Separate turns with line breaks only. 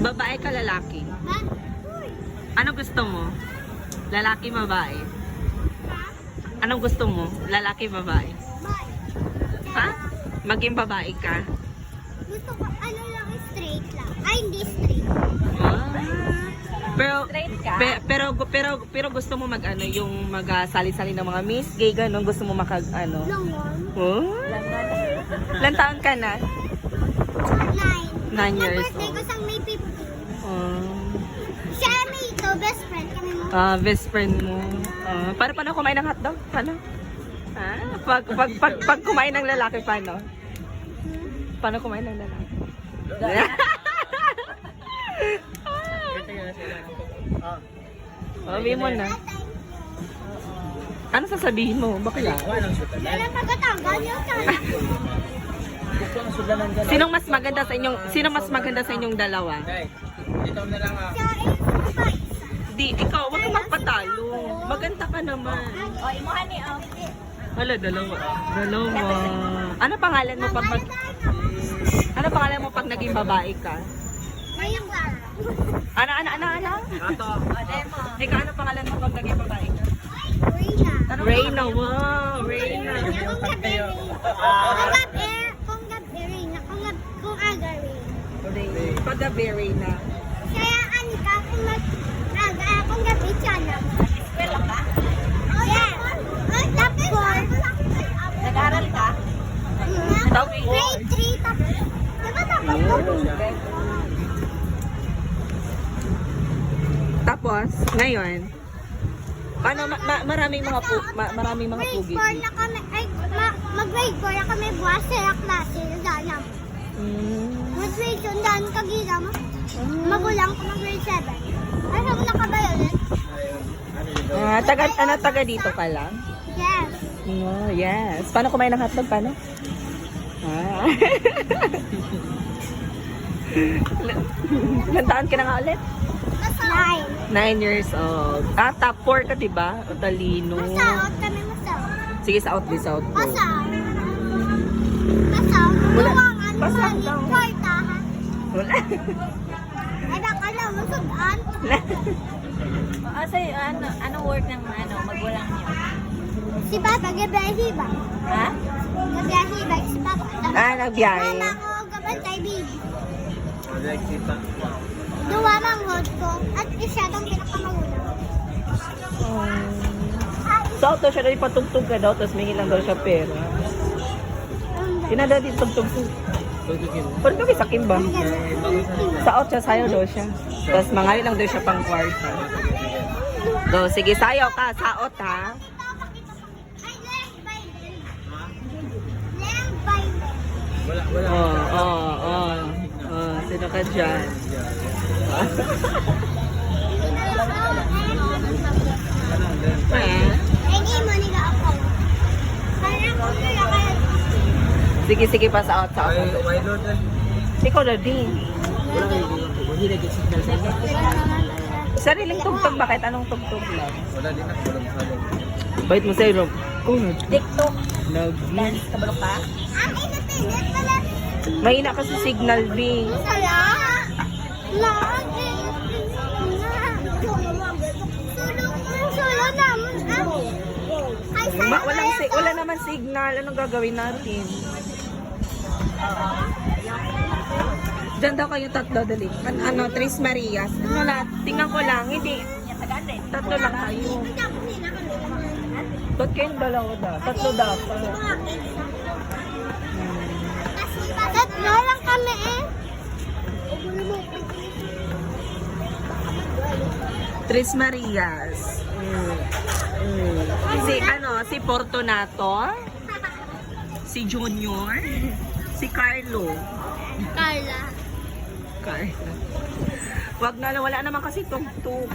Babae ka lalaki?
Ha?
Ano gusto mo? Lalaki, babae? Anong gusto mo? Lalaki, babae?
Bye.
Ha? Maging babae ka?
Gusto ko ano lang, straight lang. Ay, hindi straight.
Ah. Pero,
Straight ka?
pero gusto mo mag ano, yung mag-sali-sali ng mga miss, gay ganun, gusto mo makag ano?
Long one.
Oh? Ilan taon ka na?
9.
9 years
birthday ko
old.
sa May 15. Siya may ito, best friend kami mo.
Best friend mo. Paano kumain ng hotdog? Paano? Pag kumain ng lalaki, paano? Paano kumain ng lalaki? Sabi mo na. Ano sasabihin mo? Bakla?
Yan ang pagkatanggal niyo sa
Sinong mas maganda sa inyong dalawa?
Siya ay
Di, ikaw, wag kang magpatalo. Maganda ka naman.
O, imuha ni
Hala, dalawa. Ano pangalan mo Ano pangalan mo pag naging babae ka?
Ngayong araw.
Ano?
demo.
Ikaw, ano pangalan mo pag naging babae ka?
Reyna.
Reyna, wow, Reyna.
Kung gabi Reyna. Kung aga Reyna.
Pag-gabi, Reyna.
Kaya ano ka, kung gabi siya na.
Eskwela ka?
Yes. Tapos,
Nag-aral ka?
grade 3 tapos. Diba tapos?
Tapos, ngayon, paano maraming mga
Grade
pugit.
4 na kami, mag-grade 4 na kami buwas sa klase. Dana. Mag-grade daan kagila mo. Magulang ko mag-grade 7. Ay, saan mo nakabayonet?
Taga dito ka lang?
Yes.
Oh, yes. Paano kumain ng hotdog? Paano? Ilan taon ka na nga ulit?
9.
9 years old. Top 4 ka, diba? O, talino.
Masaot kami masaot.
Sige, sa out ko.
Masaot. Masaot.
Wala.
Luwangan mo
Masaot
sa
daw.
kwartahan.
Wala.
Ay, baka na, masudan.
Anong work ng magulang niyo?
Si Papa, gabiyahe ba?
Ha?
Gabiyahe ba si Papa?
Nagbiyahe.
Mama ko, gabantay baby. Duwa manghod ko. At isa itong pinakamagulang.
Sa auto siya daw ipatugtog ka daw, tapos may lang daw siya pera. Pinada din tugtog ko. Pero ito sa Kim ba? Sa out siya, sayo daw siya. Tapos mangali lang daw siya pang kwarta. Do, sige, sayo ka, sa out ha.
Ay, Land Bible. Land Bible.
Sino ka dyan?
Hindi mo niga ako. Kaya ko nila kaya.
Sige, pa sa out. Ikaw na din. Sariling tugtog ba? Kahit anong tugtog lang. Bait mo sa'yo, Rob.
TikTok.
Nag-view.
Kabalo ka?
Ang inatinit pala.
Mahina kasi signal, B.
Sala. Lagi. Solo naman. Ay, sa'yo.
Wala naman signal. Anong gagawin natin? Diyan daw kayo tatlo, dali. Tres Marias. Tingnan ko lang. Hindi. Tatlo lang kayo. Ba't kayong dalawa daw? Tatlo daw.
Tatlo lang kami eh.
Tres Marias. Si Fortunato. Si Junior. Si Carlo.
Carla.
Wag na, wala naman kasi tugtog.